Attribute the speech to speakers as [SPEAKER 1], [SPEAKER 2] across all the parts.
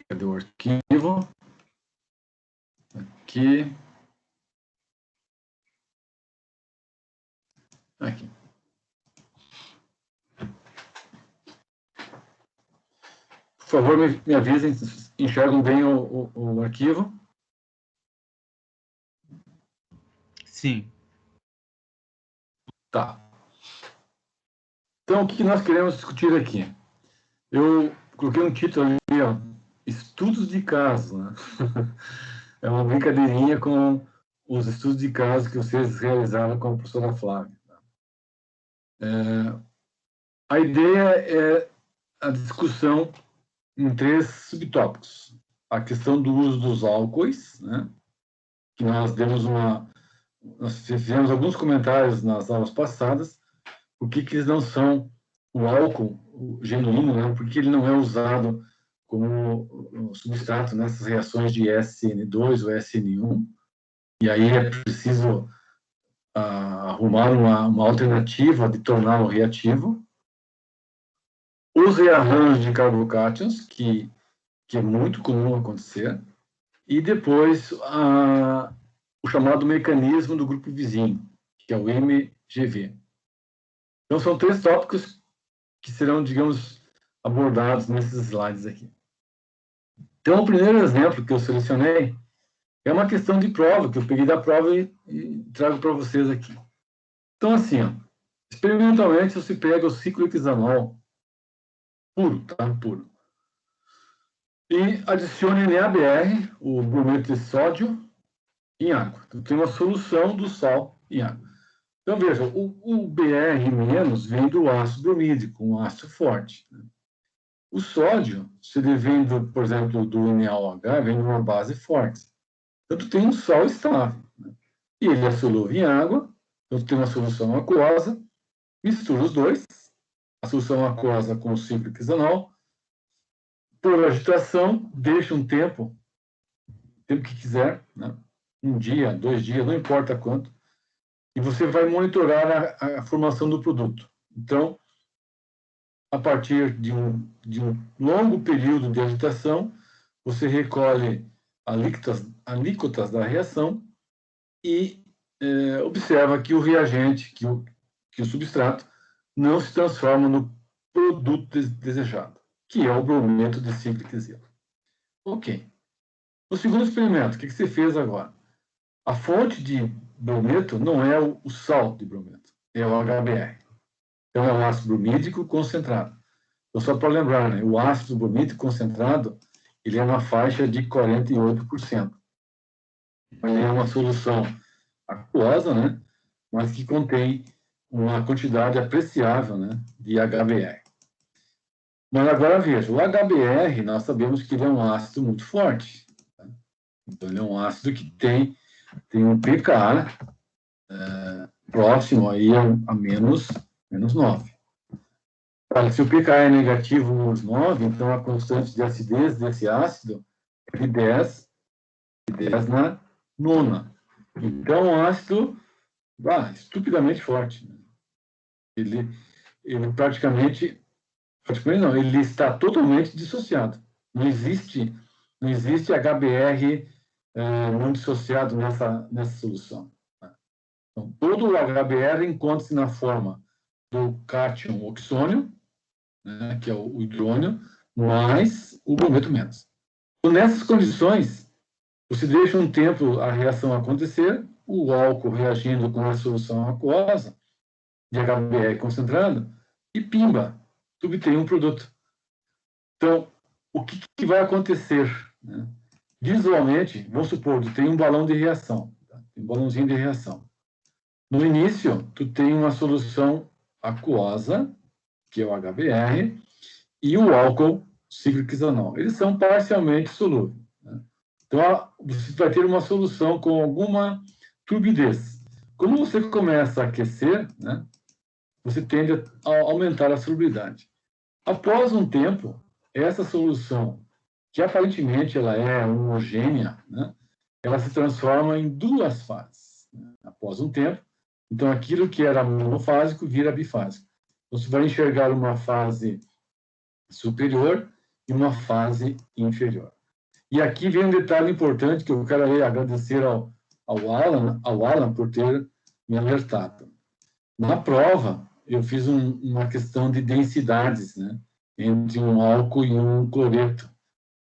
[SPEAKER 1] Cadê o arquivo? Aqui. Aqui. Por favor, me avisem se enxergam bem o arquivo.
[SPEAKER 2] Sim.
[SPEAKER 1] Tá. Então, o que nós queremos discutir aqui? Eu coloquei um título ali, ó, estudos de caso, né? É uma brincadeirinha com os estudos de caso que vocês realizaram com a professora Flávia. A ideia é a discussão em 3 subtópicos. A questão do uso dos álcoois, né? Que nós fizemos alguns comentários nas aulas passadas, por que eles não são o álcool genuíno, né? Por que ele não é usado como substrato nessas reações de SN2 ou SN1, e aí é preciso arrumar uma alternativa de torná-lo reativo. Os rearranjos de carbocátions, que é muito comum acontecer, e depois o chamado mecanismo do grupo vizinho, que é o MGV. Então, são 3 tópicos que serão, digamos, abordados nesses slides aqui. Então, o primeiro exemplo que eu selecionei é uma questão de prova, que eu peguei da prova e trago para vocês aqui. Então, assim, ó, experimentalmente, você pega o ciclo hexanol puro, tá? Puro. E adicione NaBr, o brometo de sódio, em água. Então, tem uma solução do sal em água. Então, veja, o Br- vem do ácido bromídico, um ácido forte. Né? O sódio, se ele vem, por exemplo, do NaOH, vem de uma base forte. Então, tu tem um sal estável. Né? E ele é solúvel em água, então tu tem uma solução aquosa, mistura os dois, a solução aquosa com o ciclo hexanol, por agitação, deixa um tempo que quiser, né? 1 dia, 2 dias, não importa quanto, e você vai monitorar a formação do produto. Então, a partir de um longo período de agitação, você recolhe alíquotas da reação e observa que o reagente, que o substrato, não se transforma no produto desejado, que é o brometo de ciclo hexilo. Ok. No segundo experimento, o que você fez agora? A fonte de brometo não é o sal de brometo, é o HBr. Então, é um ácido bromídico concentrado. Então, só para lembrar, né, o ácido bromídico concentrado, ele é uma faixa de 48%. Ele é uma solução aquosa, né, mas que contém uma quantidade apreciável, né, de HBr. Mas agora veja, o HBr, nós sabemos que ele é um ácido muito forte. Tá? Então, ele é um ácido que tem um pKa próximo aí a menos 9. Olha, se o pKa é negativo menos 9, então a constante de acidez desse ácido é de 10 na nona. Então, um ácido estupidamente forte. Né? Ele praticamente não, ele está totalmente dissociado. Não existe HBr não dissociado nessa solução. Então, todo o HBr encontra-se na forma do cátion oxônio, né, que é o hidrônio, mais o brometo menos. Então, nessas condições, você deixa um tempo a reação acontecer, o álcool reagindo com a solução aquosa, de HBr concentrado, e pimba, tu obtém um produto. Então, o que vai acontecer? Né? Visualmente, vamos supor, tu tem um balão de reação, tá? Um balãozinho de reação. No início, tu tem uma solução aquosa, que é o HBr, e o álcool cíclico hexanol. Eles são parcialmente solúveis. Né? Então, você vai ter uma solução com alguma turbidez. Quando você começa a aquecer, né, você tende a aumentar a solubilidade. Após um tempo, essa solução, que aparentemente ela é homogênea, né, ela se transforma em 2 fases. Né, após um tempo, então aquilo que era monofásico vira bifásico. Você vai enxergar uma fase superior e uma fase inferior. E aqui vem um detalhe importante que eu quero agradecer ao Alan por ter me alertado. Na prova, eu fiz uma questão de densidades, né, entre um álcool e um cloreto.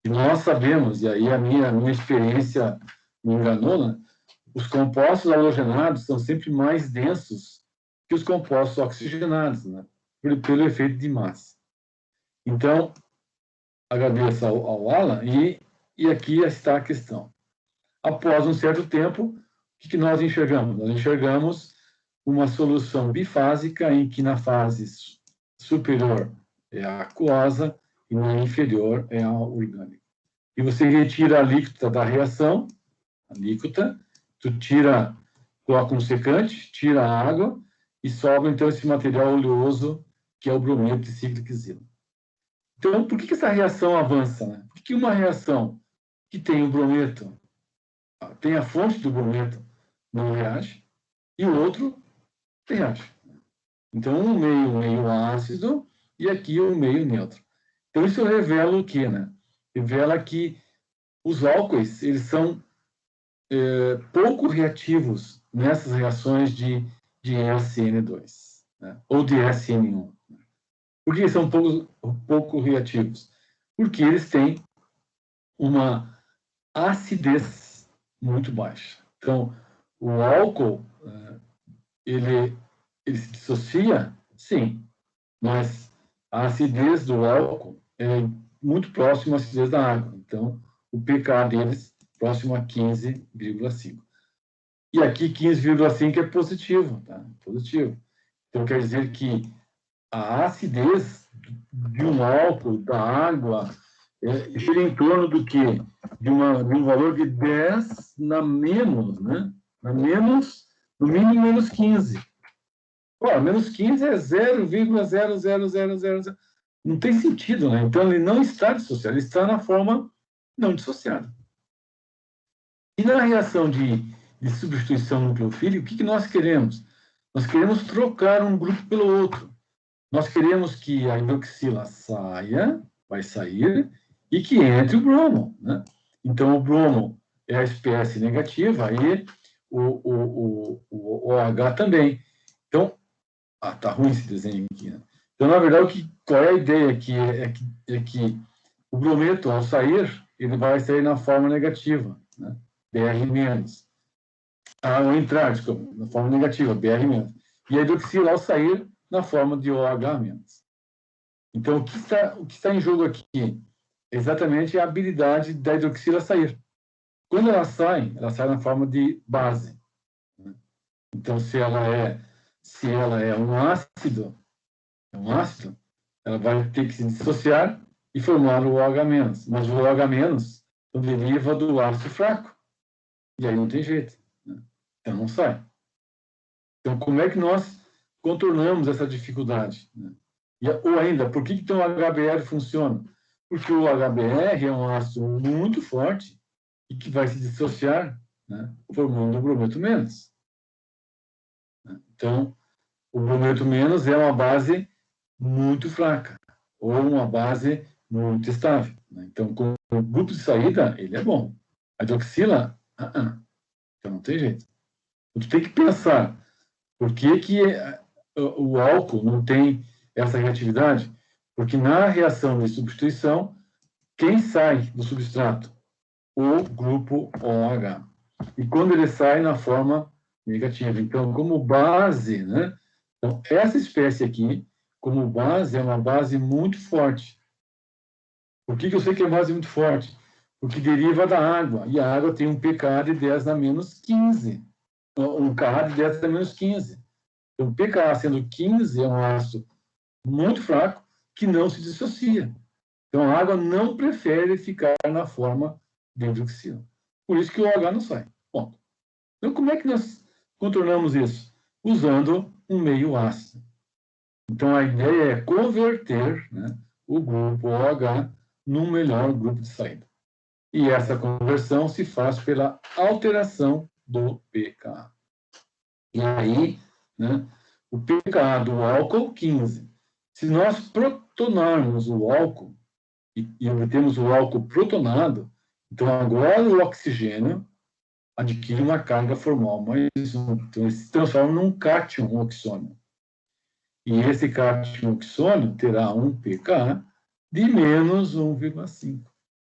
[SPEAKER 1] E nós sabemos, e aí a minha experiência me enganou, né, os compostos halogenados são sempre mais densos que os compostos oxigenados, né, pelo efeito de massa. Então, agradeço ao Alan, e aqui está a questão. Após um certo tempo, o que nós enxergamos? Nós enxergamos uma solução bifásica em que na fase superior é a aquosa e na inferior é a orgânica. E você retira a alíquota da reação, a alíquota, tu coloca um secante, tira a água e sobra então esse material oleoso que é o brometo de ciclohexilo. Então, por que essa reação avança? Né? Por que uma reação que tem o brometo, tem a fonte do brometo, não reage, e o outro reage? Então, um meio ácido e aqui um meio neutro. Então, isso revela o quê? Né? Revela que os álcoois, eles são pouco reativos nessas reações de SN2, né? Ou de SN1. Por que são pouco reativos? Porque eles têm uma acidez muito baixa. Então, o álcool, ele se dissocia, sim, mas a acidez do álcool é muito próxima à acidez da água. Então, o pK deles é próximo a 15,5. E aqui 15,5 é positivo, tá? Positivo. Então, quer dizer que a acidez de um álcool, da água, gira em torno do quê? De um valor de 10 na menos, né? Na menos, no mínimo menos 15. Pô, menos 15 é 0,00000. Não tem sentido, né? Então, ele não está dissociado, ele está na forma não dissociada. E na reação de substituição nucleofílica, o que nós queremos? Nós queremos trocar um grupo pelo outro. Nós queremos que a hidroxila vai sair, e que entre o bromo, né? Então, o bromo é a espécie negativa e o OH também. Então, tá ruim esse desenho aqui, né? Então, na verdade, qual é a ideia aqui? É que o brometo, ao sair, ele vai sair na forma negativa, né? Br-. Ao entrar, desculpa, na forma negativa, Br-. E a hidroxila, ao sair, na forma de OH-. Então, o que está em jogo aqui? Exatamente a habilidade da hidroxila sair. Quando ela sai na forma de base, né? Então, se ela é um ácido, ela vai ter que se dissociar e formar o OH-. Mas o OH- deriva do ácido fraco. E aí não tem jeito, né? Então, não sai. Então, como é que nós contornamos essa dificuldade, né? Ou ainda, por que então o HBr funciona? Porque o HBr é um ácido muito forte e que vai se dissociar, né, formando o brometo menos. Então, o brometo menos é uma base muito fraca ou uma base muito estável, né? Então, com o grupo de saída, ele é bom. A hidroxila, então não tem jeito. Então, tu tem que pensar por que o álcool não tem essa reatividade? Porque na reação de substituição, quem sai do substrato? O grupo OH. E quando ele sai na forma negativa. Então, como base, né? Então, essa espécie aqui, como base, é uma base muito forte. Por que eu sei que é base muito forte? Porque deriva da água. E a água tem um pK de 10 na menos 15. Um Ka de 10 na menos 15. Então, o pK sendo 15 é um ácido muito fraco que não se dissocia. Então, a água não prefere ficar na forma de hidroxila. Por isso que o OH não sai. Ponto. Então, como é que nós contornamos isso? Usando um meio ácido. Então, a ideia é converter, né, o grupo OH num melhor grupo de saída. E essa conversão se faz pela alteração do pKa. E aí, né, o pKa do álcool, 15. Se nós protonarmos o álcool e obtemos o álcool protonado, então agora o oxigênio adquire uma carga formal mais 1. Então, ele se transforma num cátion oxônio. E esse cátion oxônio terá um pKa de menos 1,5.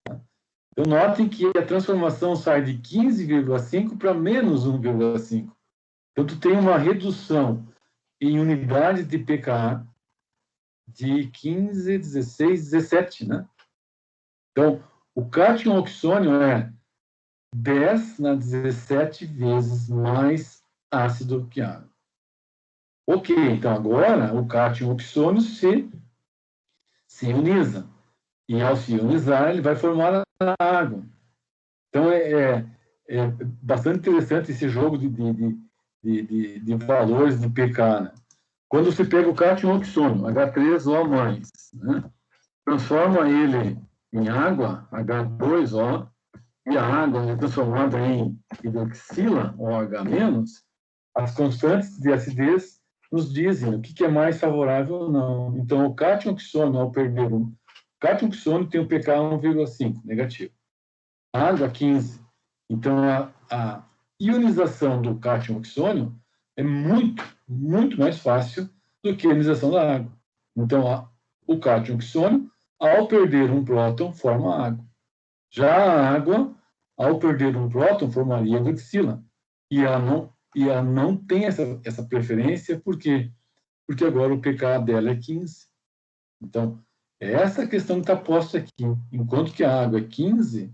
[SPEAKER 1] Então, notem que a transformação sai de 15,5 para menos 1,5. Então, tu tem uma redução em unidades de pKa de 15, 16, 17, né? Então, o cátion oxônio é 10 na 17 vezes mais ácido que água. Ok, então agora o cátion oxônio se ioniza. E ao se ionizar, ele vai formar a água. Então, é bastante interessante esse jogo de valores de pK, né? Quando você pega o cátion oxônio, H3O+, né? Transforma ele em água, H2O, e a água é transformada em hidroxila, OH-, as constantes de acidez nos dizem o que é mais favorável ou não. Então, o cátion oxônio, ao perder o cátion oxônio tem um pK 1,5, negativo. A água, 15. Então, a ionização do cátion oxônio é muito, muito mais fácil do que a ionização da água. Então, o cátion oxônio, ao perder um próton, forma água. Já a água, ao perder um próton, formaria hidroxila. E ela não tem essa preferência, por quê? Porque agora o pK dela é 15. Então, é essa questão que está posta aqui. Enquanto que a água é 15,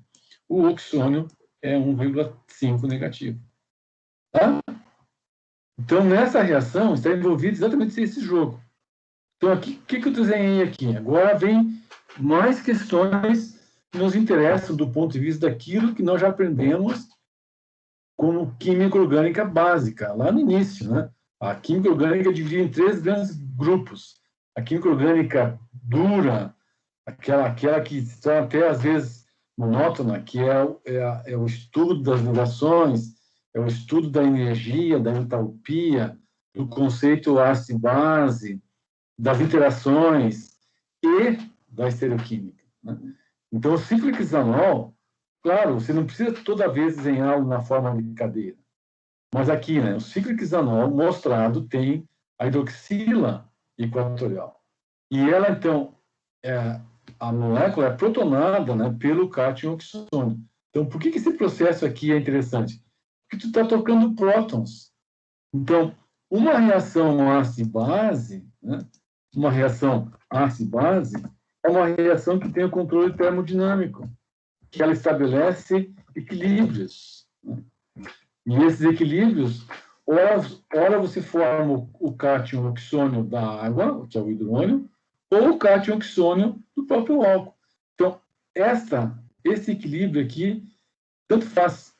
[SPEAKER 1] o oxônio é 1,5 negativo. Tá? Então, nessa reação, está envolvido exatamente esse jogo. Então, o que eu desenhei aqui? Agora vem mais questões que nos interessam do ponto de vista daquilo que nós já aprendemos como química orgânica básica, lá no início, né? A química orgânica é dividida em 3 grandes grupos. A química orgânica dura, aquela que se torna até, às vezes, monótona, que é o estudo das ligações, é o estudo da energia, da entalpia, do conceito ácido-base, das interações e da estereoquímica, né? Então, o ciclo hexanol, claro, você não precisa toda vez desenhá-lo na forma de cadeira. Mas aqui, né, o ciclo hexanol mostrado tem a hidroxila equatorial. E ela, então, a molécula é protonada, né, pelo cátion oxônio. Então, por que esse processo aqui é interessante? Porque tu está trocando prótons. Então, uma reação ácido-base, né, uma reação ácido-base é uma reação que tem o controle termodinâmico, que ela estabelece equilíbrios, né? E esses equilíbrios, ora você forma o cátion oxônio da água, que é o hidrônio, ou o cátion oxônio do próprio álcool. Então, esse equilíbrio aqui, tanto faz.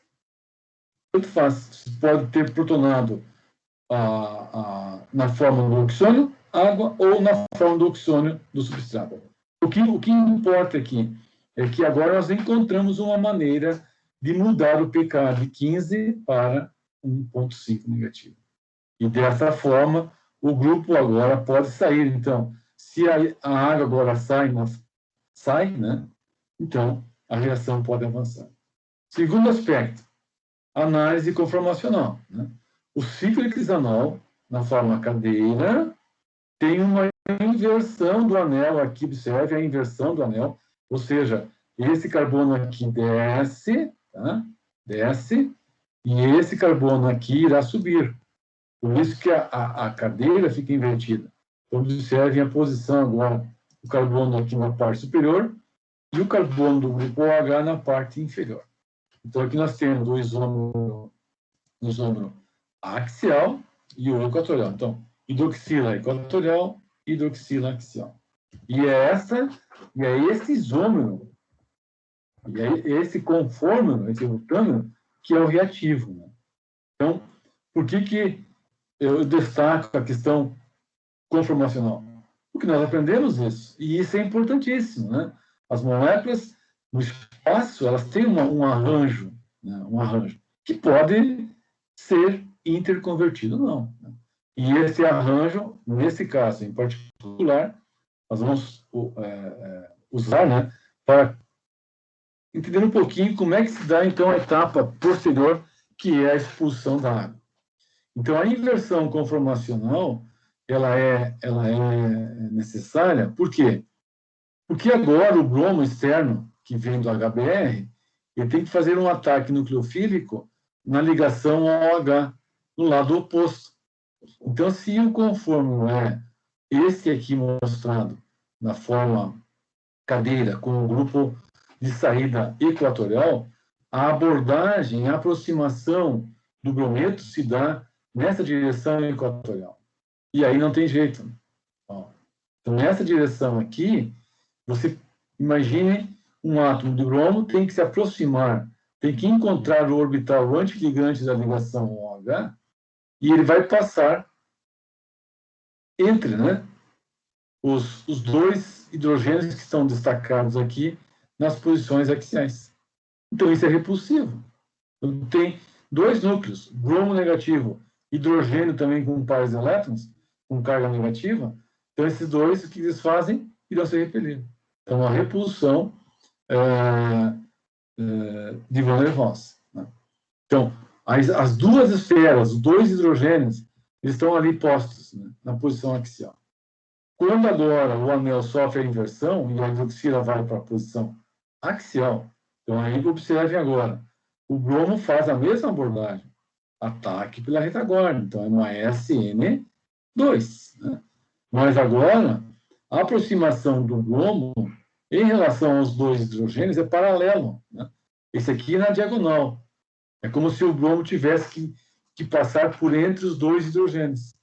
[SPEAKER 1] Você pode ter protonado na forma do oxônio, água, ou na forma do oxônio do substrato. O que importa aqui é que agora nós encontramos uma maneira de mudar o pK de 15 para 1,5 negativo. E dessa forma, o grupo agora pode sair. Então, se a água agora sai, né? Então a reação pode avançar. Segundo aspecto, análise conformacional, né? O ciclo hexanol, na forma cadeira, tem uma inversão do anel aqui, observe a inversão do anel, ou seja, esse carbono aqui desce, tá? Desce, e esse carbono aqui irá subir. Por isso que a cadeira fica invertida. Então, observem a posição agora, o carbono aqui na parte superior e o carbono do grupo OH na parte inferior. Então, aqui nós temos o isômero axial e o equatorial. Então, hidroxila equatorial, hidroxila axial. E é esse isômero, e é esse conformero, esse rotâmero, que é o reativo, né? Então, por que eu destaco a questão conformacional? Porque nós aprendemos isso, e isso é importantíssimo, né? As moléculas no espaço, elas têm um arranjo, né? Um arranjo que pode ser interconvertido ou não, né? E esse arranjo, nesse caso em particular, nós vamos usar, né, para entender um pouquinho como é que se dá, então, a etapa posterior, que é a expulsão da água. Então, a inversão conformacional, ela é necessária, por quê? Porque agora o bromo externo, que vem do HBr, ele tem que fazer um ataque nucleofílico na ligação ao OH, no lado oposto. Então, se o conformo é esse aqui mostrado na forma cadeira, com o grupo de saída equatorial, a abordagem, a aproximação do brometo se dá nessa direção equatorial. E aí não tem jeito. Então, nessa direção aqui, você imagine um átomo de bromo tem que se aproximar, tem que encontrar o orbital antiligante da ligação OH, e ele vai passar entre, né, os dois hidrogênios que estão destacados aqui nas posições axiais. Então, isso é repulsivo. Então, tem dois núcleos, bromo negativo, hidrogênio também com pares de elétrons, com carga negativa. Então, esses dois, o que eles fazem? Irão se repelir. Então, a repulsão de Van der Waals. Né? Então, as duas esferas, os dois hidrogênios, eles estão ali postos, né, na posição axial. Quando agora o anel sofre a inversão e a hidroxila vai para a posição axial, então aí observem agora, o bromo faz a mesma abordagem, ataque pela retaguarda, então é uma SN2. Né? Mas agora, a aproximação do bromo em relação aos dois hidrogênios é paralelo. Né? Esse aqui é na diagonal. É como se o bromo tivesse que passar por entre os dois hidrogênios.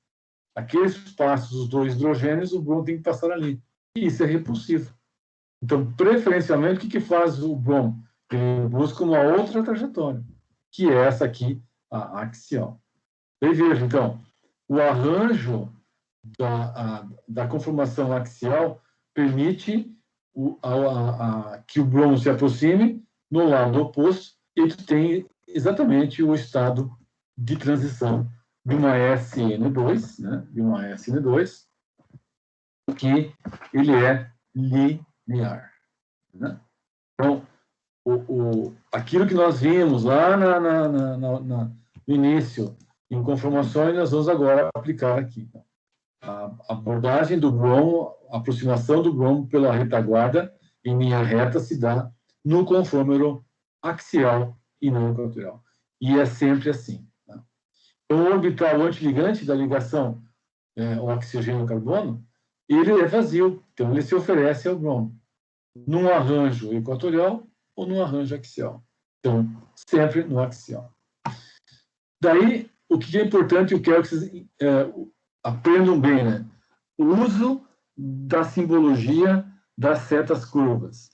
[SPEAKER 1] Aqueles espaços, os dois hidrogênios, o bromo tem que passar ali. E isso é repulsivo. Então, preferencialmente, o que faz o bromo? Ele busca uma outra trajetória, que é essa aqui, a axial. E veja, então, o arranjo da conformação axial permite que o bromo se aproxime no lado oposto e tu tem exatamente o estado de transição de uma SN2, né, de uma SN2, que ele é linear. Né? Então, aquilo que nós vimos lá no início, em conformações, nós vamos agora aplicar aqui. A abordagem do bromo, a aproximação do bromo pela retaguarda em linha reta se dá no conformero axial e não equatorial. E é sempre assim. Tá? Então, o orbital antiligante da ligação oxigênio-carbono, ele é vazio, então ele se oferece ao bromo, num arranjo equatorial ou num arranjo axial. Então, sempre no axial. Daí, o que é importante, eu quero que vocês aprendam bem, né? O uso da simbologia das setas curvas.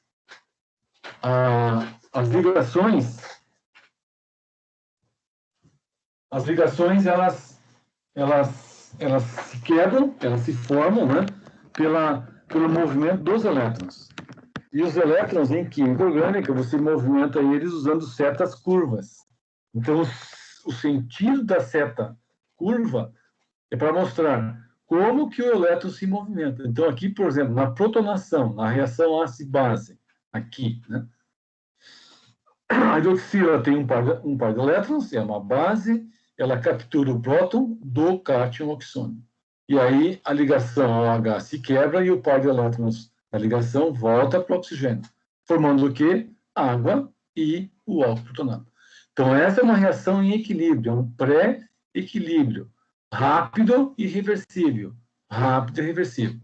[SPEAKER 1] As ligações, elas se quebram, elas se formam, né, pelo movimento dos elétrons. E os elétrons em química orgânica, você movimenta eles usando setas curvas. Então, o sentido da seta curva é para mostrar como que o elétron se movimenta. Então, aqui, por exemplo, na protonação, na reação ácido-base, aqui, né? A hidroxila tem um par de elétrons, é uma base, ela captura o próton do cátion oxônio. E aí a ligação OH se quebra e o par de elétrons da ligação volta para o oxigênio, formando o quê? Água e o álcool protonado. Então, essa é uma reação em equilíbrio, é um pré-equilíbrio, rápido e reversível. Rápido e reversível.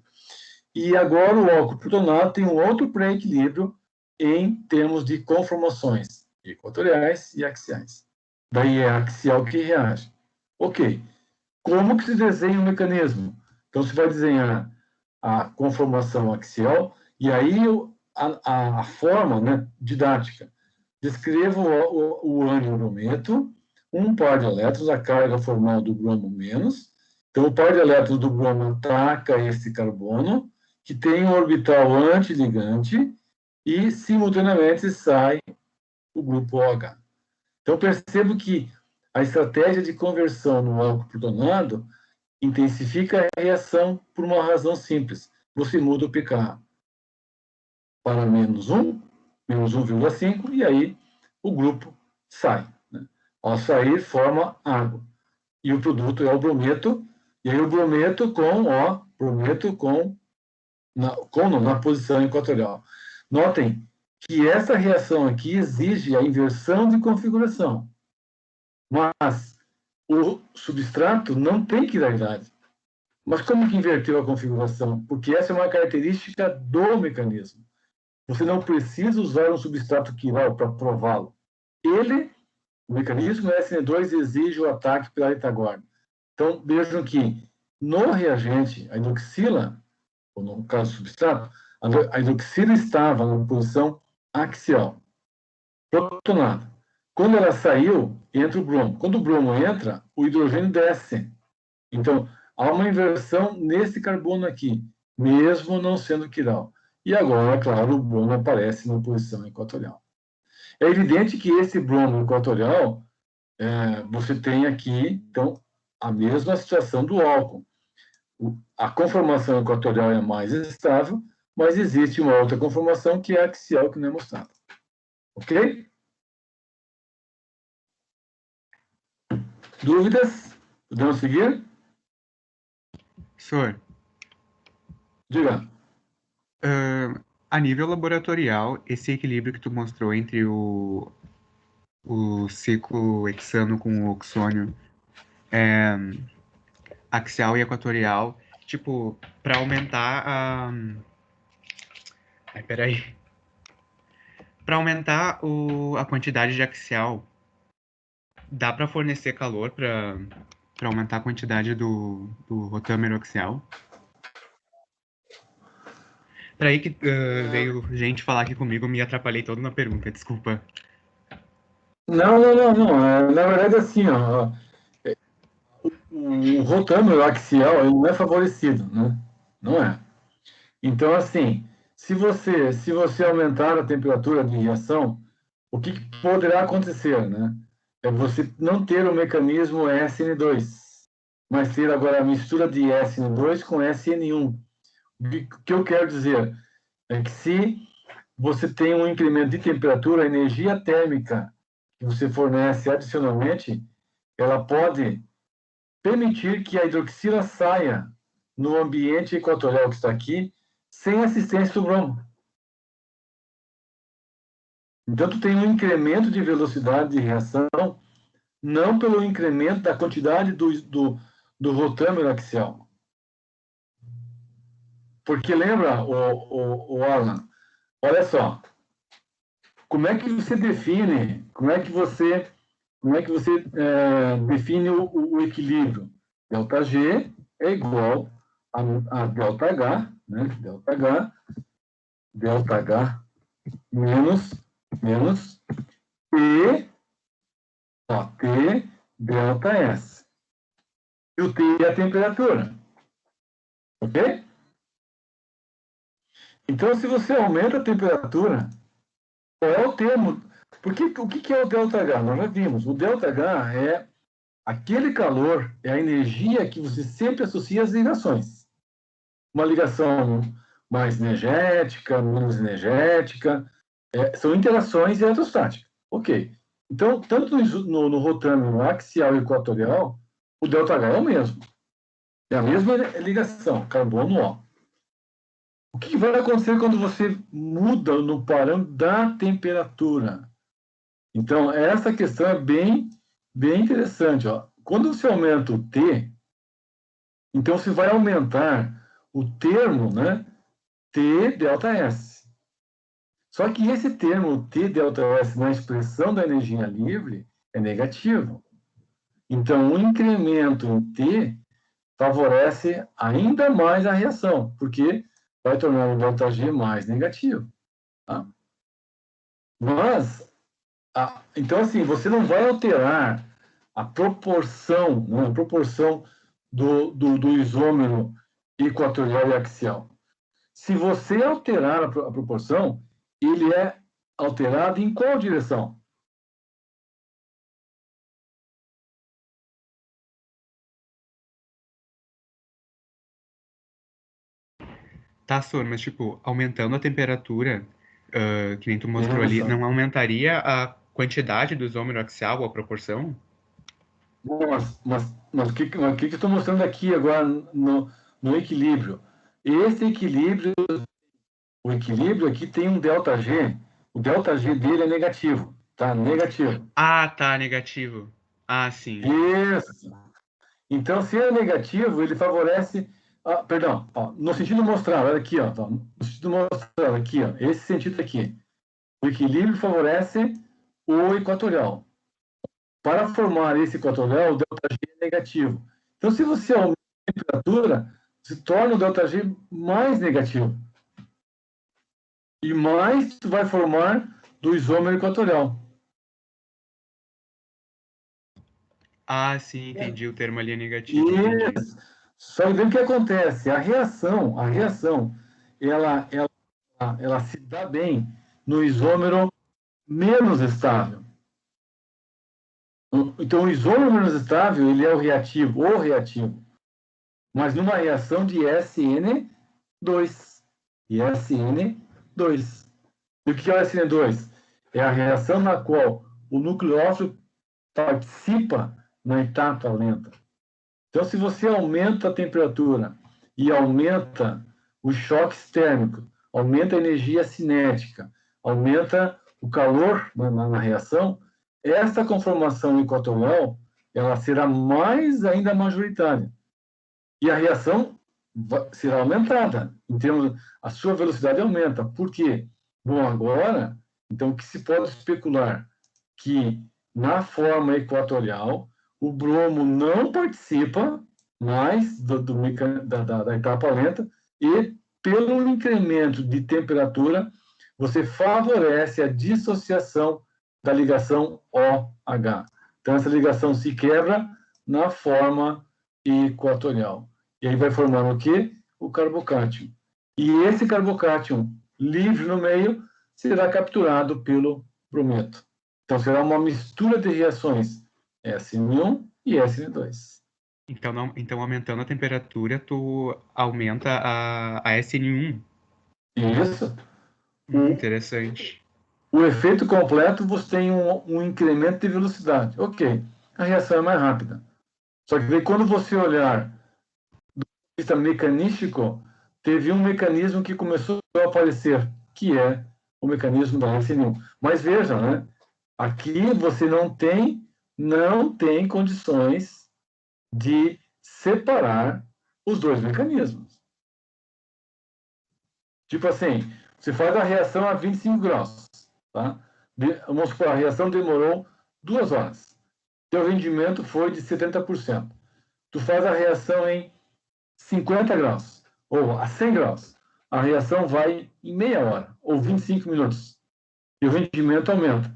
[SPEAKER 1] E agora o álcool protonado tem um outro pré-equilíbrio em termos de conformações equatoriais e axiais. Daí é axial que reage. Ok. Como que se desenha o mecanismo? Então, você vai desenhar a conformação axial e aí a forma, né, didática. Descreva o ânion brometo, um par de elétrons, a carga formal do bromo menos. Então, o par de elétrons do bromo ataca esse carbono, que tem um orbital antiligante, e, simultaneamente, sai o grupo OH. Então, percebo que a estratégia de conversão no álcool protonado intensifica a reação por uma razão simples. você muda o pKa para menos 1, menos 1,5, e aí o grupo sai. Né? Ao sair, forma água. E o produto é o brometo, e aí o brometo na posição equatorial. Notem que essa reação aqui exige a inversão de configuração, mas o substrato não tem quiralidade. Mas como que inverteu a configuração? Porque essa é uma característica do mecanismo. Você não precisa usar um substrato quiral para prová-lo. O mecanismo SN2 exige o ataque pela retaguarda. Então, vejam que no reagente, a hidroxila, ou no caso do substrato, a hidroxila estava na posição axial, protonada. Quando ela saiu, entra o bromo. Quando o bromo entra, o hidrogênio desce. Então, há uma inversão nesse carbono aqui, mesmo não sendo quiral. E agora, claro, o bromo aparece na posição equatorial. É evidente que esse bromo equatorial, você tem aqui, então, a mesma situação do álcool. A conformação equatorial é mais estável, mas existe uma outra conformação que é axial, que não é mostrada. Ok? Dúvidas? Podemos seguir?
[SPEAKER 2] Senhor,
[SPEAKER 1] Diga.
[SPEAKER 2] a nível laboratorial, esse equilíbrio que tu mostrou entre o ciclo hexano com o oxônio axial e equatorial, tipo, para aumentar a... Ai, peraí. Para aumentar a quantidade de axial, dá para fornecer calor para aumentar a quantidade do rotâmero axial? Peraí que veio gente falar aqui comigo, me atrapalhei todo na pergunta, desculpa.
[SPEAKER 1] Não, não, não, não. Na verdade, assim, ó, o rotâmero axial ele não é favorecido, né? Não é. Então, assim, se você aumentar a temperatura de reação, o que poderá acontecer, né? É você não ter o mecanismo SN2, mas ter agora a mistura de SN2 com SN1. O que eu quero dizer é que se você tem um incremento de temperatura, a energia térmica que você fornece adicionalmente, ela pode permitir que a hidroxila saia no ambiente equatorial que está aqui, sem assistência do bromo. Então, tu tem um incremento de velocidade de reação, não pelo incremento da quantidade do rotâmero axial. Porque lembra, o Alan, olha só, como é que você define, define o equilíbrio? ΔG é igual a ΔH, né? ΔH menos T ΔS. E o T é a temperatura. Ok? Então, se você aumenta a temperatura, qual é o termo? Porque o que é o ΔH? Nós já vimos. O ΔH é aquele calor, é a energia que você sempre associa às ligações. Uma ligação mais energética, menos energética, são interações eletrostáticas. Ok. Então, tanto no rotâmero axial e equatorial, o ΔH é o mesmo. É a mesma ligação, carbono-O. O que vai acontecer quando você muda no parâmetro da temperatura? Então, essa questão é bem interessante. Ó. Quando você aumenta o T, então você vai aumentar o termo, né, T ΔS. Só que esse termo T ΔS na expressão da energia livre é negativo. Então, o incremento em T favorece ainda mais a reação, porque vai tornar o ΔG mais negativo. Tá? Mas, então, assim, você não vai alterar a proporção, né, a proporção do isômero equatorial e axial. Se você alterar a proporção, ele é alterado em qual direção?
[SPEAKER 2] Tá, Sor, mas tipo, aumentando a temperatura, que nem tu mostrou ali,
[SPEAKER 1] Isso.
[SPEAKER 2] não aumentaria a quantidade do isômero axial ou a proporção?
[SPEAKER 1] Bom, mas o que eu estou mostrando aqui agora no equilíbrio? Esse equilíbrio, o equilíbrio aqui tem um ΔG, o ΔG dele é negativo, tá? Negativo.
[SPEAKER 2] Ah, tá, negativo. Ah, sim.
[SPEAKER 1] Isso. Então, se é negativo, ele favorece. Perdão, ó, no sentido mostrar, olha aqui, ó, no sentido mostrar, aqui, ó, esse sentido aqui. O equilíbrio favorece o equatorial. Para formar esse equatorial, o ΔG é negativo. Então, se você aumenta a temperatura, se torna o ΔG mais negativo. E mais tu vai formar do isômero equatorial.
[SPEAKER 2] Ah, sim, entendi. O termo ali é negativo, entendi.
[SPEAKER 1] E só que daí o que acontece? A reação, ela se dá bem no isômero menos estável. Então, o isômero menos estável, ele é o reativo. Mas numa reação de SN2. E SN2. E o que é o SN2? É a reação na qual o nucleófilo participa na etapa lenta. Então, se você aumenta a temperatura e aumenta os choques térmicos, aumenta a energia cinética, aumenta o calor na reação, essa conformação equatorial ela será ainda majoritária. E a reação será aumentada. Em termos, a sua velocidade aumenta. Por quê? Bom, agora, então, o que se pode especular? Que na forma equatorial, o bromo não participa mais da etapa lenta e, pelo incremento de temperatura, você favorece a dissociação da ligação OH. Então, essa ligação se quebra na forma equatorial. E aí vai formar o quê? O carbocátion. E esse carbocátion livre no meio será capturado pelo brometo. Então, será uma mistura de reações SN1 e SN2.
[SPEAKER 2] Então, então aumentando a temperatura, tu aumenta a SN1.
[SPEAKER 1] Isso. O,
[SPEAKER 2] Interessante.
[SPEAKER 1] o efeito completo, você tem um incremento de velocidade. Ok, a reação é mais rápida. Só que daí, quando você olhar do ponto de vista mecanístico, teve um mecanismo que começou a aparecer, que é o mecanismo da SN1. Mas veja, né? Aqui você não tem condições de separar os dois mecanismos. Tipo assim, você faz a reação a 25 graus, tá? Vamos supor, a reação demorou 2 horas. Teu rendimento foi de 70%. Tu faz a reação em 50 graus, ou a 100 graus. A reação vai em meia hora, ou 25 minutos. E o rendimento aumenta.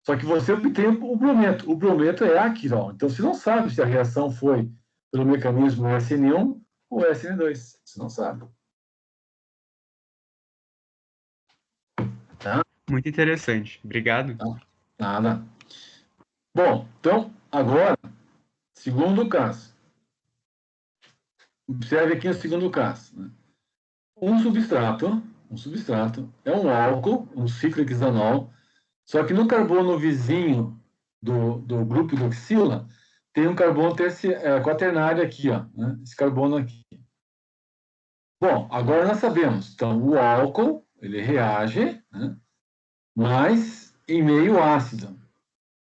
[SPEAKER 1] Só que você obtém o brometo. O brometo é aquirol. Então, você não sabe se a reação foi pelo mecanismo SN1 ou SN2. Você não sabe. Tá?
[SPEAKER 2] Muito interessante. Obrigado.
[SPEAKER 1] Tá? Nada. Bom, então, agora, segundo caso. Observe aqui o segundo caso. Né? Um substrato é um álcool, um ciclohexanol, só que no carbono vizinho do grupo hidroxila, tem um carbono quaternário aqui, ó, né? Esse carbono aqui. Bom, agora nós sabemos. Então, o álcool, ele reage, né? Mas em meio ácido.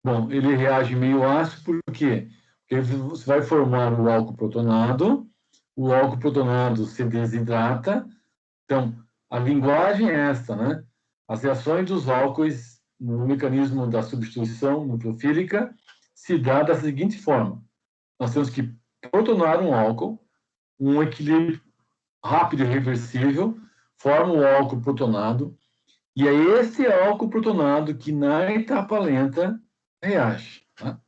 [SPEAKER 1] Bom, ele reage em meio ácido por quê? Porque você vai formar o álcool protonado se desidrata. Então, a linguagem é essa, né? As reações dos álcoois no mecanismo da substituição nucleofílica se dá da seguinte forma. Nós temos que protonar um álcool, um equilíbrio rápido e reversível, forma o álcool protonado, e é esse álcool protonado que na etapa lenta reage. Tá?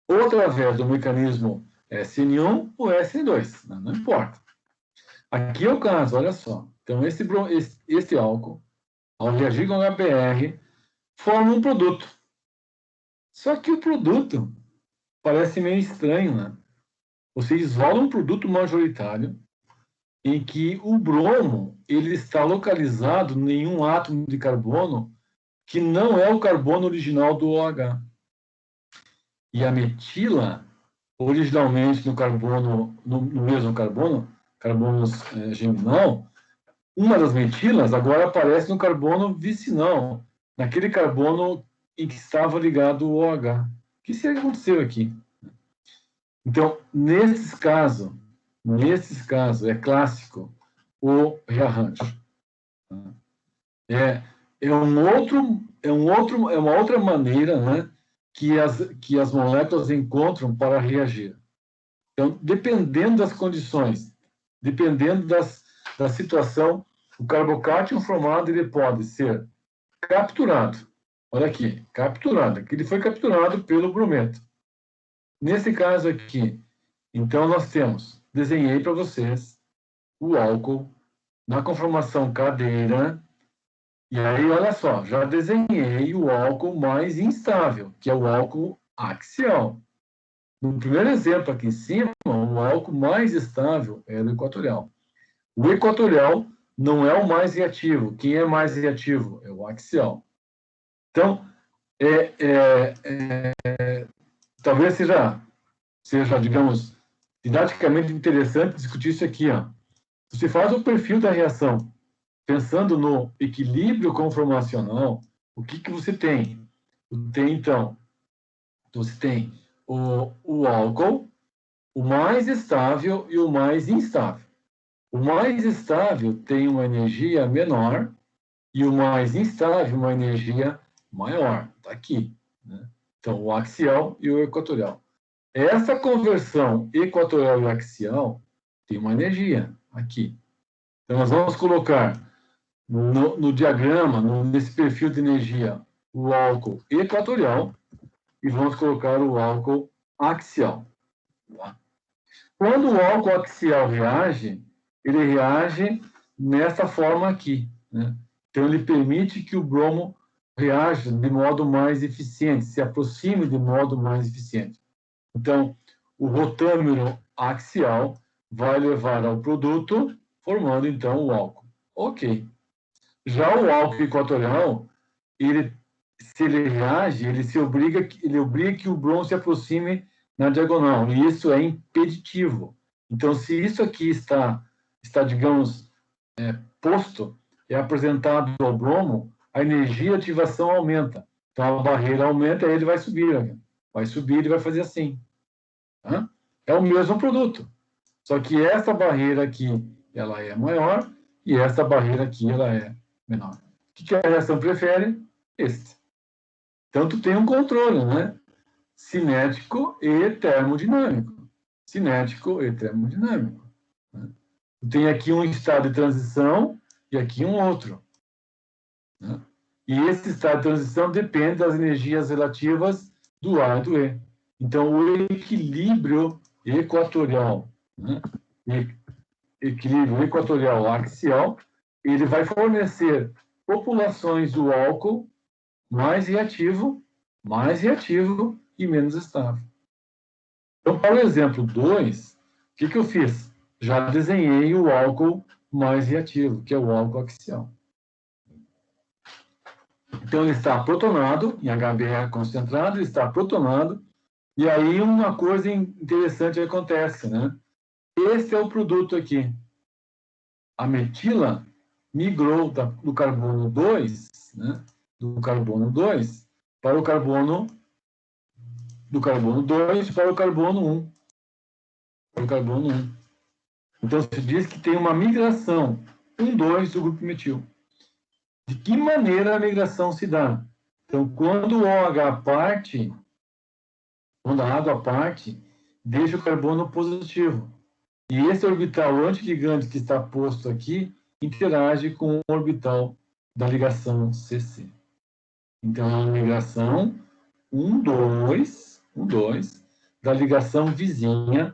[SPEAKER 1] Ou através do mecanismo SN1 ou SN2, né? Não importa. Aqui é o caso, olha só. Então, esse álcool, ao reagir com HBr, forma um produto. Só que o produto parece meio estranho, né? Você isola um produto majoritário em que o bromo ele está localizado em um átomo de carbono que não é o carbono original do OH. E a metila, originalmente no carbono, no mesmo carbono, geminal, uma das metilas agora aparece no carbono vicinal, naquele carbono em que estava ligado o OH. O que será que aconteceu aqui? Então, nesses casos, é clássico o rearranjo. É uma outra maneira, né, que as moléculas encontram para reagir. Então, dependendo das condições, dependendo da situação, o carbocátion formado ele pode ser capturado. Olha aqui, capturado. Aqui ele foi capturado pelo brometo. Nesse caso aqui, então nós temos, desenhei para vocês o álcool na conformação cadeira. E aí, olha só, já desenhei o álcool mais instável, que é o álcool axial. No primeiro exemplo aqui em cima, o álcool mais estável é o equatorial. O equatorial não é o mais reativo. Quem é mais reativo? É o axial. Então, talvez seja, digamos, didaticamente interessante discutir isso aqui. Ó. Você faz o perfil da reação pensando no equilíbrio conformacional, o que você tem? Então, você tem o álcool, o mais estável e o mais instável. O mais estável tem uma energia menor e o mais instável uma energia maior. Está aqui. Né? Então, o axial e o equatorial. Essa conversão equatorial e axial tem uma energia aqui. Então, nós vamos colocar no diagrama, nesse perfil de energia, o álcool equatorial e vamos colocar o álcool axial. Tá? Quando o álcool axial reage, ele reage nessa forma aqui. Né? Então, ele permite que o bromo reaja de modo mais eficiente, se aproxime de modo mais eficiente. Então, o rotâmero axial vai levar ao produto, formando, então, o álcool. Ok. Já o álcool equatorial, se ele reage, ele obriga que o bromo se aproxime na diagonal, e isso é impeditivo. Então, se isso aqui está digamos, posto, é apresentado ao bromo, a energia de ativação aumenta. Então, a barreira aumenta e ele vai subir. Né? Vai subir e vai fazer assim. Tá? É o mesmo produto. Só que essa barreira aqui, ela é maior, e essa barreira aqui, ela é menor. O que a reação prefere? Este. Então, tu tem um controle, né? Cinético e termodinâmico. Cinético e termodinâmico. Né? Tu tem aqui um estado de transição e aqui um outro. Né? E esse estado de transição depende das energias relativas do A e do E. Então, o equilíbrio equatorial, né? Equilíbrio equatorial axial, ele vai fornecer populações do álcool mais reativo e menos estável. Então, para o exemplo 2, o que eu fiz? Já desenhei o álcool mais reativo, que é o álcool axial. Então, ele está protonado, em HBr concentrado, ele está protonado, e aí uma coisa interessante acontece, né? Esse é o produto aqui. A metila migrou do carbono 2, né? Do carbono 2 para o carbono do carbono 2 para o carbono 1. Para o carbono 1. Então, se diz que tem uma migração 1,2 do grupo metil. De que maneira a migração se dá? Então, quando o OH parte, quando a água parte, deixa o carbono positivo. E esse orbital antiligante que está posto aqui interage com o orbital da ligação CC. Então, é uma migração 1,2 da ligação vizinha.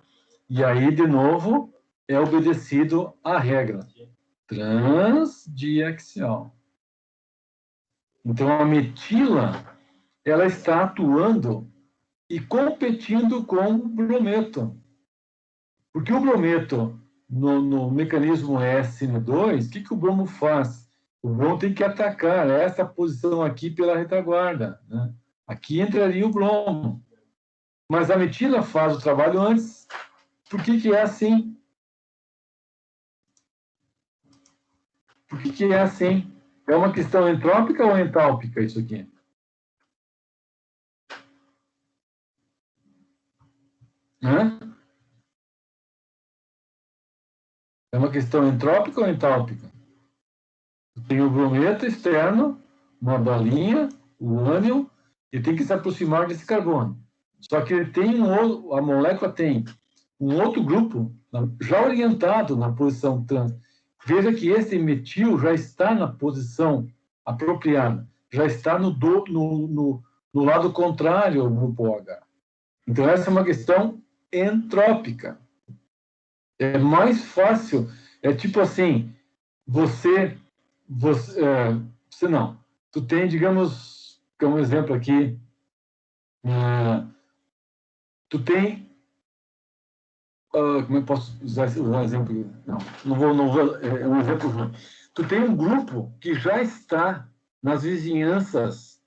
[SPEAKER 1] E aí, de novo, é obedecido à regra transdiaxial. Então, a metila, ela está atuando e competindo com o brometo. Porque o brometo, no mecanismo SN2, o que o bromo faz? O bromo tem que atacar essa posição aqui pela retaguarda, né? Aqui entraria o bromo. Mas a metila faz o trabalho antes. Por que é assim? Por que é assim? É uma questão entrópica ou entálpica isso aqui? Hã? É uma questão entrópica ou entálpica? Tem o brometo externo, uma bolinha, o ânion, e tem que se aproximar desse carbono. Só que ele tem a molécula tem um outro grupo já orientado na posição trans. Veja que esse metil já está na posição apropriada, já está no lado contrário ao grupo OH. Então, essa é uma questão entrópica. É mais fácil, é tipo assim, você não. Tu tem, digamos, como exemplo aqui, tu tem, como eu posso usar um exemplo? Não vou, é um exemplo ruim. Tu tem um grupo que já está nas vizinhanças,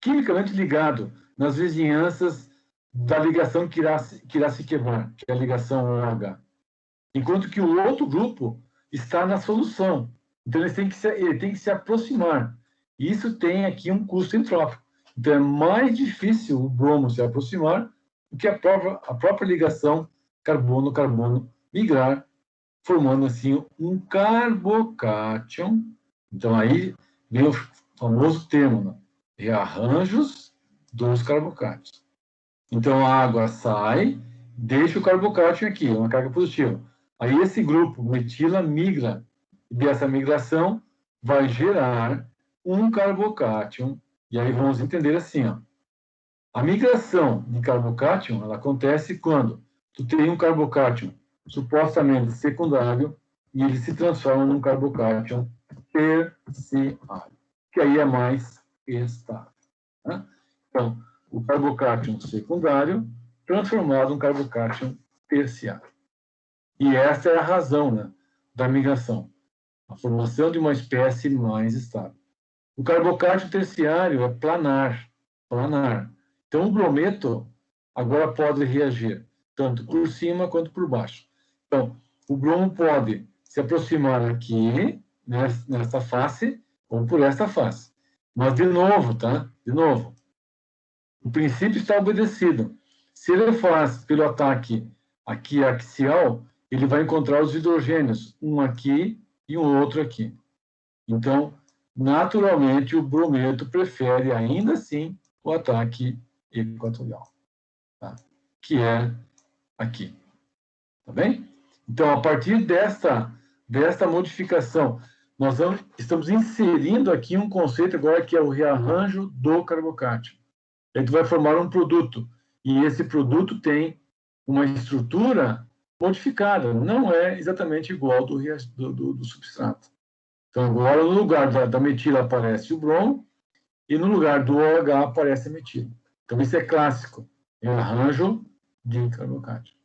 [SPEAKER 1] quimicamente ligado, nas vizinhanças da ligação que irá se quebrar, que é a ligação OH. Enquanto que o outro grupo está na solução. Então, ele tem que se aproximar. Isso tem aqui um custo entrópico. Então, é mais difícil o bromo se aproximar do que a própria ligação carbono-carbono migrar, formando, assim, um carbocátion. Então, aí vem o famoso termo, né? Rearranjos dos carbocátions. Então, a água sai, deixa o carbocátion aqui, uma carga positiva. Aí esse grupo metila migra, e dessa migração vai gerar um carbocátion, e aí vamos entender assim, ó. A migração de carbocátion, ela acontece quando tu tem um carbocátion supostamente secundário e ele se transforma num carbocátion terciário, que aí é mais estável, né? Então, o carbocátion secundário transformado em um carbocátion terciário. E essa é a razão, né, da migração, a formação de uma espécie mais estável. O carbocátion terciário é planar. Então, o brometo agora pode reagir tanto por cima quanto por baixo. Então, o bromo pode se aproximar aqui, nessa face, ou por esta face. Mas, de novo, tá? De novo, o princípio está obedecido. Se ele faz pelo ataque aqui axial, ele vai encontrar os hidrogênios, um aqui e um outro aqui. Então, naturalmente, o brometo prefere, ainda assim, o ataque equatorial, tá? Que é aqui. Tá bem? Então, a partir desta modificação, nós estamos inserindo aqui um conceito agora que é o rearranjo do carbocátion. A gente vai formar um produto, e esse produto tem uma estrutura modificada, não é exatamente igual do substrato. Então, agora, no lugar da metila aparece o bromo, e no lugar do OH aparece a metila. Então, isso é clássico, é arranjo de carbocátion.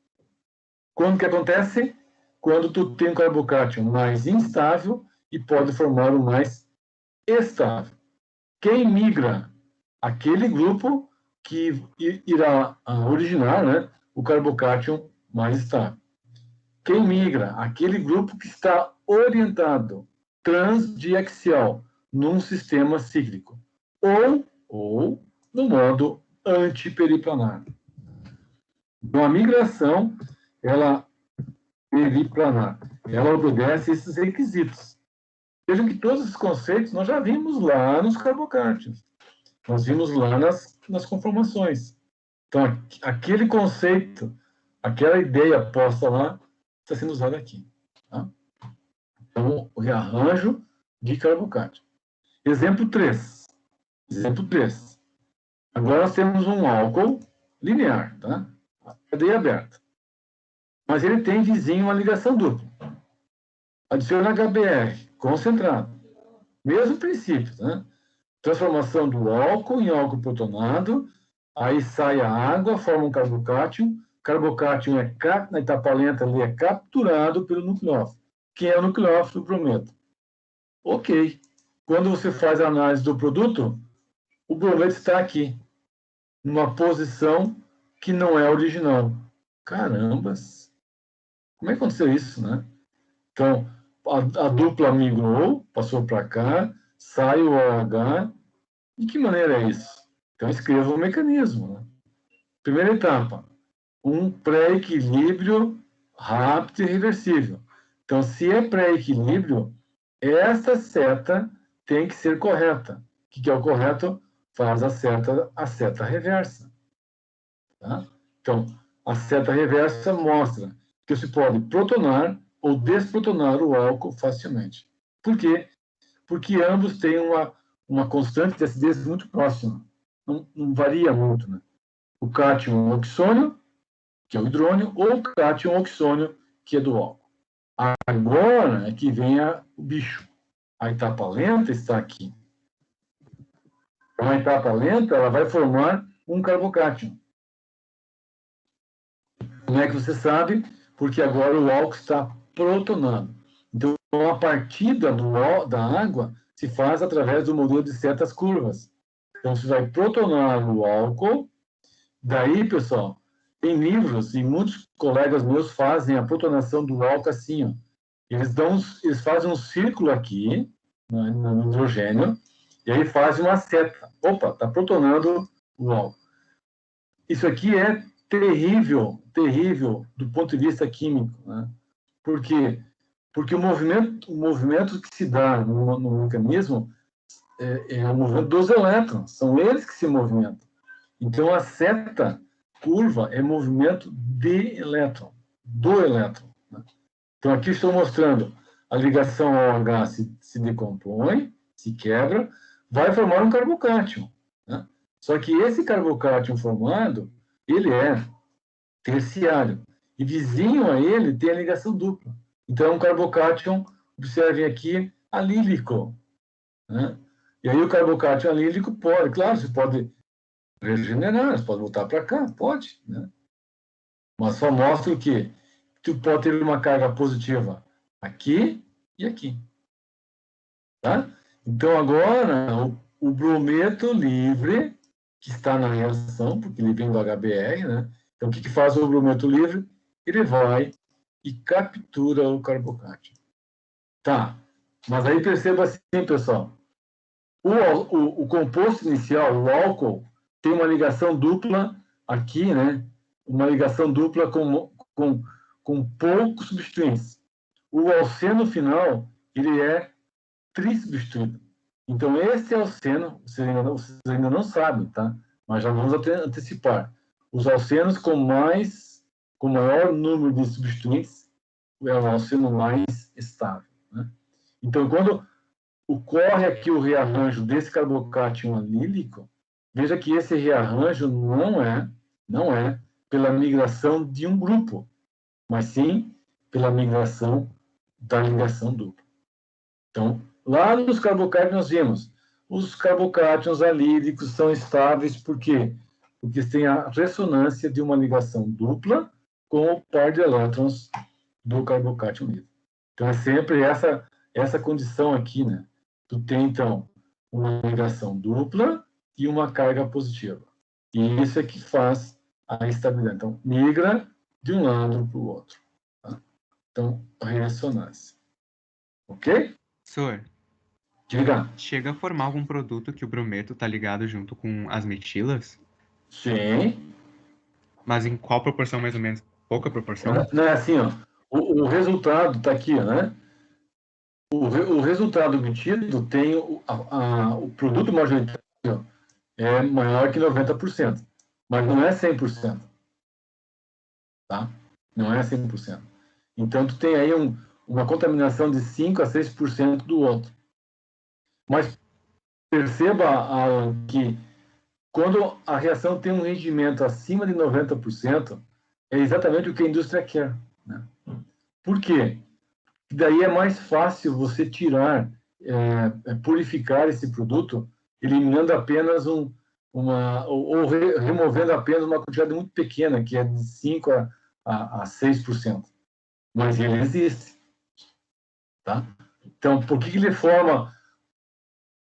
[SPEAKER 1] Quando que acontece? Quando tu tem um carbocátion mais instável e pode formar um mais estável. Quem migra? Aquele grupo que irá originar, né, o carbocátion mais estável. Quem migra? Aquele grupo que está orientado transdiaxial num sistema cíclico ou no modo antiperiplanar. Então, a migração, ela periplanar, ela obedece a esses requisitos. Vejam que todos esses conceitos nós já vimos lá nos carbocátions. Nós vimos lá nas conformações. Então, aquele conceito, aquela ideia posta lá, está sendo usada aqui. Tá? Então, o rearranjo de carbocátion. Exemplo 3. Agora nós temos um álcool linear, tá? Cadeia aberta. Mas ele tem vizinho uma ligação dupla. Adiciona HBr, concentrado. Mesmo princípio, né? Transformação do álcool em álcool protonado, aí sai a água, forma um carbocátion, carbocátion na etapa lenta ele é capturado pelo nucleófilo, que é o nucleófilo do brometo. Ok. Quando você faz a análise do produto, o brometo está aqui, numa posição que não é original. Carambas! Como é que aconteceu isso, né? Então, a dupla migrou, passou para cá, sai o OH. De que maneira é isso? Então, escreva o mecanismo, né? Primeira etapa, um pré-equilíbrio rápido e reversível. Então, se é pré-equilíbrio, essa seta tem que ser correta. O que é o correto? Faz a seta reversa. Tá? Então, a seta reversa mostra que se pode protonar ou desprotonar o álcool facilmente. Por quê? Porque ambos têm uma constante de acidez muito próxima. Não varia muito, né? O cátion oxônio, que é o hidrônio, ou o cátion oxônio, que é do álcool. Agora é que vem o bicho. A etapa lenta está aqui. Então, a etapa lenta ela vai formar um carbocátion. Como é que você sabe? Porque agora o álcool está protonando. Então, a partida da água se faz através do modelo de setas curvas. Então, você vai protonar o álcool. Daí, pessoal, tem livros, e muitos colegas meus fazem a protonação do álcool assim, ó. Eles fazem um círculo aqui, no hidrogênio, e aí fazem uma seta. Opa, está protonando o álcool. Isso aqui é terrível, terrível do ponto de vista químico, né? Por quê? Porque o movimento que se dá no mecanismo é o movimento dos elétrons, são eles que se movimentam. Então, a seta curva é movimento de elétron, do elétron. Né? Então, aqui estou mostrando a ligação OH se decompõe, se quebra, vai formar um carbocátion. Né? Só que esse carbocátion formado, ele é terciário. E vizinho a ele tem a ligação dupla. Então, é um carbocátion, observem aqui, alílico. Né? E aí o carbocátion alílico pode, claro, você pode regenerar, você pode voltar para cá, pode, né? Mas só mostra o quê? Tu pode ter uma carga positiva aqui e aqui. Tá? Então, agora, o brometo livre, que está na reação, porque ele vem do HBr, né? Então, o que faz o brometo livre? Ele vai e captura o carbocátion. Tá, mas aí perceba assim, pessoal. O composto inicial, o álcool, tem uma ligação dupla aqui, né? Uma ligação dupla com poucos substituintes. O alceno final, ele é trissubstituído. Então, esse alceno, vocês ainda não sabem, tá? Mas já vamos antecipar. Os alcenos com maior número de substituintes é o alceno mais estável, né? Então, quando ocorre aqui o rearranjo desse carbocátion alílico, veja que esse rearranjo não é pela migração de um grupo, mas sim pela migração da ligação dupla. Então, lá nos carbocátions nós vimos, os carbocátions alílicos são estáveis por quê? Porque têm a ressonância de uma ligação dupla com o par de elétrons do carbocátion livre. Então, é sempre essa condição aqui, né? Tu tem, então, uma ligação dupla e uma carga positiva. E isso é que faz a estabilidade. Então, migra de um lado para o outro. Tá? Então, ressonância. Ok?
[SPEAKER 2] Professor,
[SPEAKER 1] Diga.
[SPEAKER 2] chega a formar algum produto que o brometo está ligado junto com as metilas?
[SPEAKER 1] Sim.
[SPEAKER 2] Mas em qual proporção, mais ou menos? Pouca proporção?
[SPEAKER 1] Não é assim, ó. O resultado está aqui, né? O resultado obtido tem o produto majoritário é maior que 90%, mas não é 100%, tá? Não é 100%. Então, tu tem aí uma contaminação de 5 a 6% do outro. Mas perceba, Alan, que quando a reação tem um rendimento acima de 90%, é exatamente o que a indústria quer, né? Por quê? Daí é mais fácil você tirar, purificar esse produto, eliminando apenas removendo apenas uma quantidade muito pequena, que é de 5 a 6%. Mas ele existe. Tá? Então, por que ele forma...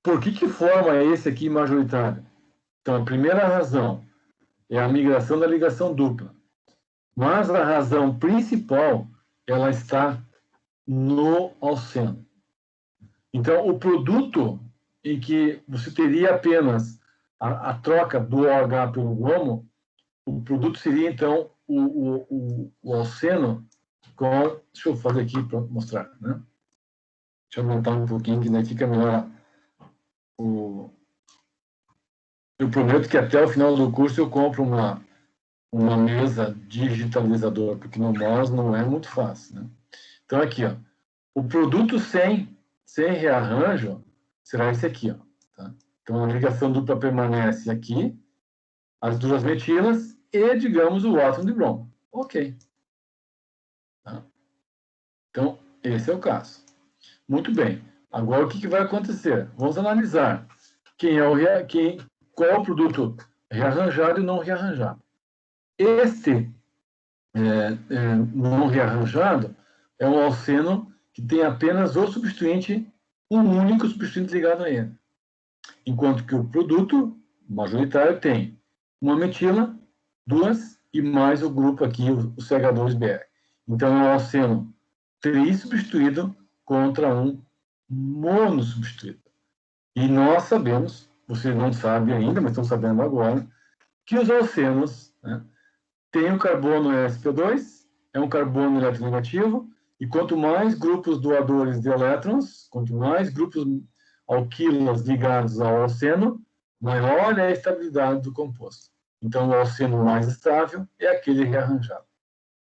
[SPEAKER 1] Por que forma esse aqui majoritário? Então, a primeira razão é a migração da ligação dupla. Mas a razão principal, ela está no alceno. Então, o produto em que você teria apenas a troca do OH pelo bromo, o produto seria, então, o alceno com... Deixa eu fazer aqui para mostrar, né? Deixa eu aumentar um pouquinho, que daí fica melhor. Eu prometo que até o final do curso eu compro uma mesa digitalizadora, porque no mouse não é muito fácil, né? Então, aqui, ó, o produto sem rearranjo será esse aqui, ó, tá? Então, a ligação dupla permanece aqui, as duas metilas e, digamos, o átomo de bromo. Ok. Tá? Então, esse é o caso. Muito bem. Agora, o que vai acontecer? Vamos analisar qual é o produto rearranjado e não rearranjado. Este não rearranjado é um alceno que tem apenas o substituinte, um único substituinte ligado a ele. Enquanto que o produto majoritário tem uma metila, duas, e mais o grupo aqui, o CH2BR. Então, é um alceno tri-substituído contra um monossubstituído. E nós sabemos, vocês não sabem ainda, mas estão sabendo agora, que os alcenos, né, têm o carbono sp2, é um carbono eletronegativo, e quanto mais grupos doadores de elétrons, quanto mais grupos alquilas ligados ao alceno, maior é a estabilidade do composto. Então, o alceno mais estável é aquele rearranjado.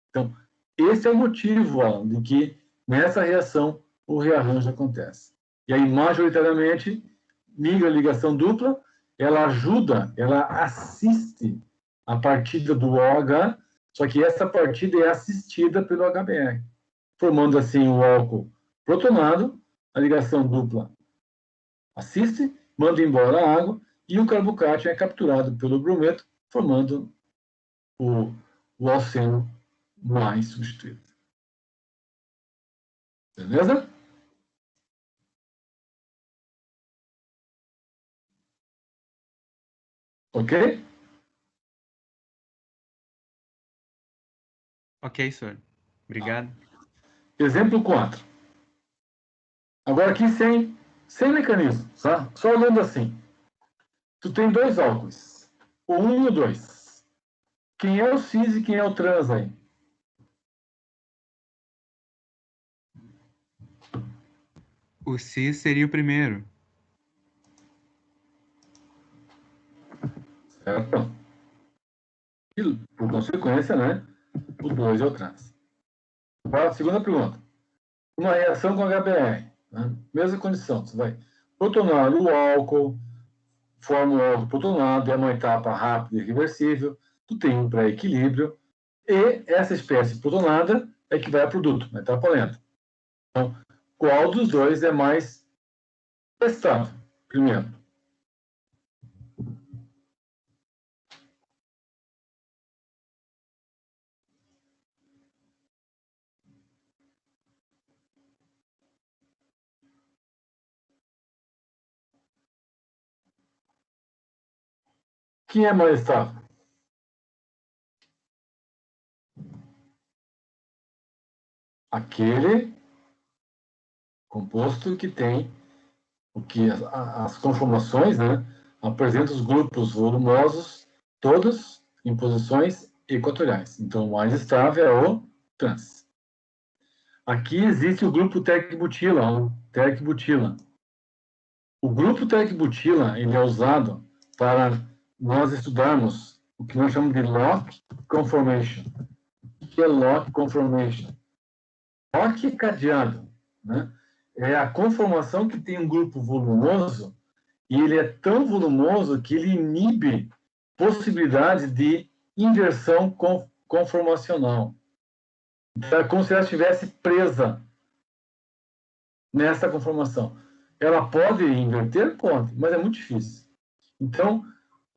[SPEAKER 1] Então, esse é o motivo, Alan, de que nessa reação o rearranjo acontece. E aí, majoritariamente, migra a ligação dupla, ela ajuda, ela assiste a partida do OH, só que essa partida é assistida pelo HBr, formando assim o álcool protonado, a ligação dupla assiste, manda embora a água, e o carbocátion é capturado pelo brometo, formando o alceno mais substituído. Beleza? Ok?
[SPEAKER 2] Ok, senhor. Obrigado.
[SPEAKER 1] Exemplo 4. Agora aqui sem mecanismo, tá? Só olhando assim. Tu tem dois álcools, o 1 e o 2. Quem é o cis e quem é o trans aí?
[SPEAKER 2] O cis seria o primeiro.
[SPEAKER 1] Certo? E, por consequência, né? O 2 é o trans. Agora, segunda pergunta. Uma reação com HBr, né? Mesma condição. Você vai protonar o álcool, forma o álcool protonado, é uma etapa rápida e reversível. Tu tem um pré-equilíbrio. E essa espécie protonada é que vai a produto, na etapa lenta. Então, qual dos dois é mais estável? Primeiro. Quem é mais estável? Aquele composto que tem o que as conformações, né, apresentam os grupos volumosos todos em posições equatoriais. Então, o mais estável é o trans. Aqui existe o grupo tec-butila, O grupo tec-butila ele é usado para nós estudarmos o que nós chamamos de lock conformation. O que é lock conformation? Lock cadeado, né? É a conformação que tem um grupo volumoso e ele é tão volumoso que ele inibe possibilidade de inversão conformacional. Então, é como se ela estivesse presa nessa conformação. Ela pode inverter? Pode, mas é muito difícil. Então,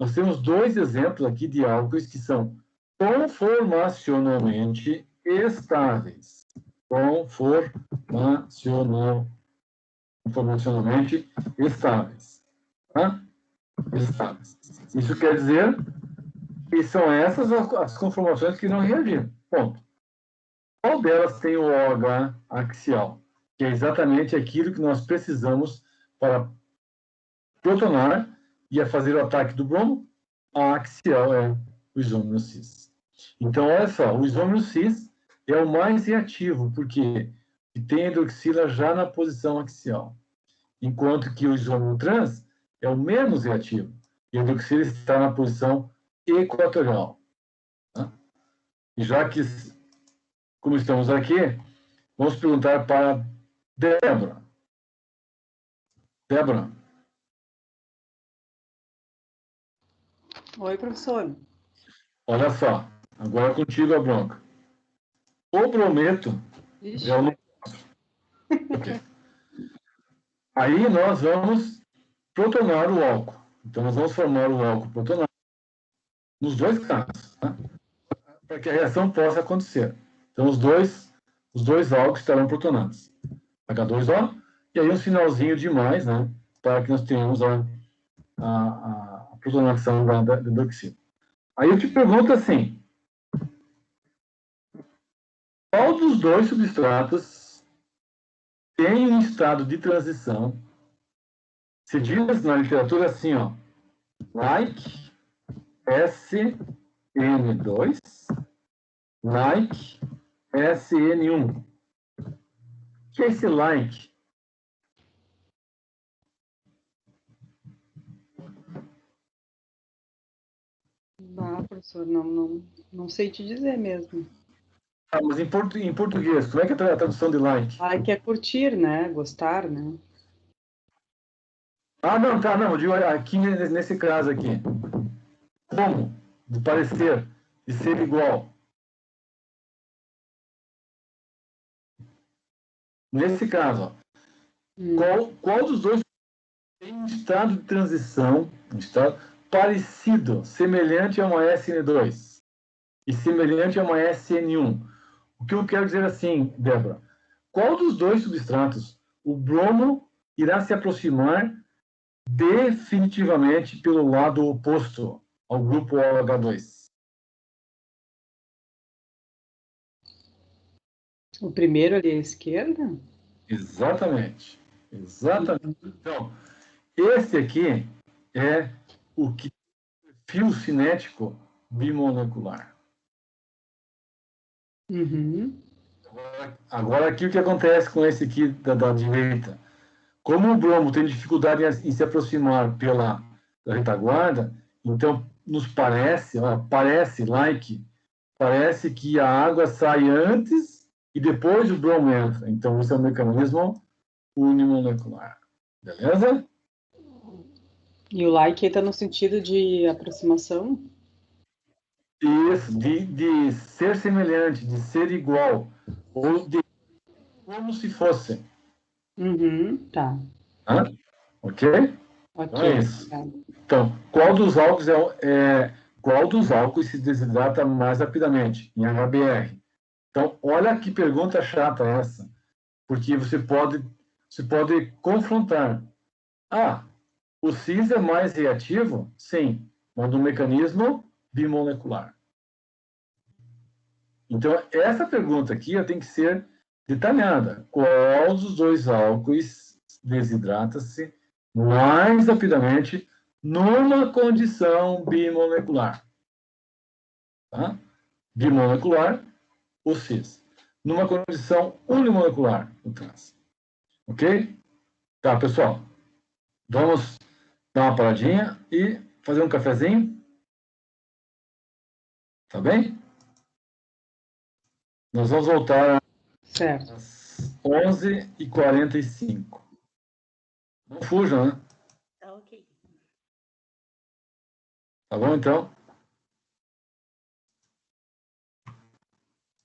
[SPEAKER 1] nós temos dois exemplos aqui de álcoois que são conformacionalmente estáveis. Conformacionalmente estáveis. Tá? Estáveis. Isso quer dizer que são essas as conformações que não reagiram. Ponto. Qual delas tem o OH axial? Que é exatamente aquilo que nós precisamos para protonar e a fazer o ataque do bromo. A axial é o isômero cis. Então, olha só, o isômero cis é o mais reativo, porque tem a hidroxila já na posição axial, enquanto que o isômero trans é o menos reativo, e a hidroxila está na posição equatorial. Tá? E já que, como estamos aqui, vamos perguntar para Débora. Débora.
[SPEAKER 3] Oi, professor.
[SPEAKER 1] Olha só, agora contigo a bronca. O brometo é o... Okay. Aí nós vamos protonar o álcool. Então, nós vamos formar o álcool protonado nos dois casos, tá? Para que a reação possa acontecer. Então, os dois álcools estarão protonados. H2O, e aí um sinalzinho de mais, né? Para que nós tenhamos a protonação da hidroxila. Aí eu te pergunto assim, qual dos dois substratos tem um estado de transição? Se diz na literatura assim, ó, like SN2, like SN1. O que é esse like?
[SPEAKER 3] Ah, professor, não sei te dizer mesmo.
[SPEAKER 1] Ah, mas em português, como é que é a tradução de like?
[SPEAKER 3] Like é curtir, né? Gostar, né?
[SPEAKER 1] Ah, não, tá, não, eu digo aqui nesse caso aqui. Como? De parecer, de ser igual. Nesse caso, ó, qual dos dois tem um estado de transição, um estado parecido, semelhante a uma SN2 e semelhante a uma SN1? O que eu quero dizer assim, Débora, qual dos dois substratos o bromo irá se aproximar definitivamente pelo lado oposto ao grupo OH2?
[SPEAKER 3] O primeiro ali à esquerda?
[SPEAKER 1] Exatamente. Exatamente. Então, esse aqui é o que fio cinético bimolecular.
[SPEAKER 3] Uhum.
[SPEAKER 1] Agora, aqui o que acontece com esse aqui da direita? Como o bromo tem dificuldade em se aproximar pela retaguarda, então nos parece que a água sai antes e depois o bromo entra. Então, esse é um mecanismo unimolecular. Beleza?
[SPEAKER 3] E o like está no sentido de aproximação?
[SPEAKER 1] Isso, de ser semelhante, de ser igual, ou de como se fosse.
[SPEAKER 3] Uhum, tá.
[SPEAKER 1] Tá? Ok?
[SPEAKER 3] Ok.
[SPEAKER 1] Então é isso.
[SPEAKER 3] Tá.
[SPEAKER 1] Então, qual dos álcools se desidrata mais rapidamente? Em HBr. Então, olha que pergunta chata essa, porque você pode confrontar. Ah, o cis é mais reativo? Sim, mas no mecanismo bimolecular. Então, essa pergunta aqui tem que ser detalhada. Qual dos dois álcoois desidrata-se mais rapidamente numa condição bimolecular? Tá? Bimolecular, o cis. Numa condição unimolecular, o trans. Ok? Tá, pessoal. Vamos dar uma paradinha e fazer um cafezinho. Tá bem? Nós vamos voltar
[SPEAKER 3] Certo.
[SPEAKER 1] às 11h45. Não fujam, né?
[SPEAKER 4] Tá ok.
[SPEAKER 1] Tá bom, então?